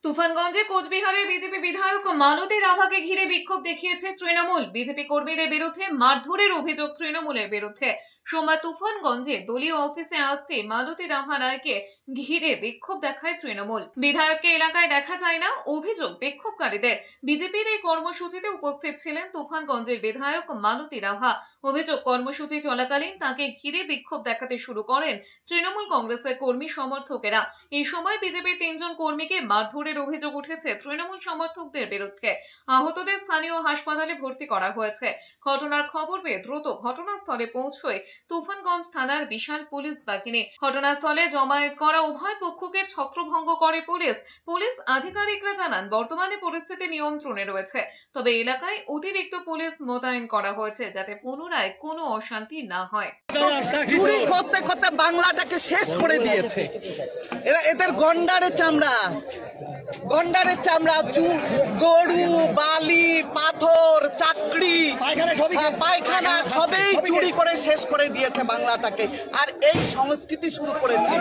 তুফানগঞ্জে কোচবিহারের বিজেপি বিধায়ক মালতী রাভাকে ঘিরে বিক্ষোভ দেখিয়েছে তৃণমূল। বিজেপি কর্মীদের বিরুদ্ধে মারধরের অভিযোগ তৃণমূলের বিরুদ্ধে। সোমবার তুফানগঞ্জে দলীয় অফিসে আসতে মালতী রাভা রায়কে ঘিরে বিক্ষোভ দেখায় তৃণমূল। বিধায়ককে এলাকায় দেখা যায় না, অভিযোগ বিক্ষোভকারীদের। বিজেপির এই কর্মসূচিতে উপস্থিত ছিলেন তুফানগঞ্জের বিধায়ক মালতী রাভা। অভিযোগ, কর্মসূচি চলাকালীন তাকে ঘিরে বিক্ষোভ দেখাতে শুরু করেন তৃণমূল কংগ্রেসের কর্মী সমর্থকেরা। এই সময় বিজেপির 3 জন কর্মীকে মারধরের অভিযোগ উঠেছে তৃণমূল সমর্থকদের বিরুদ্ধে। আহতদের স্থানীয় হাসপাতালে ভর্তি করা হয়েছে। ঘটনার খবর পেয়ে দ্রুত ঘটনাস্থলে পৌঁছয় তুফানগঞ্জ থানার বিশাল পুলিশ বাহিনী। ঘটনাস্থলে জমায়েত করা উভয় পক্ষকে ছত্রভঙ্গ করে পুলিশ। পুলিশ আধিকারিকরা জানান, বর্তমানে পরিস্থিতি নিয়ন্ত্রণে রয়েছে, তবে এলাকায় অতিরিক্ত পুলিশ মোতায়েন করা হয়েছে যাতে পুনরায় কোনো অশান্তি না হয়। চুরি করতে করতে বাংলাটাকে শেষ করে দিয়েছে এরা। এদের গন্ডারের চামড়া, গরু, বালি, পাথর, চাকরি, পায়খানা সবই চুরি করে শেষ করে দিয়েছে বাংলাটাকে। আর এই সংস্কৃতি শুরু করেছে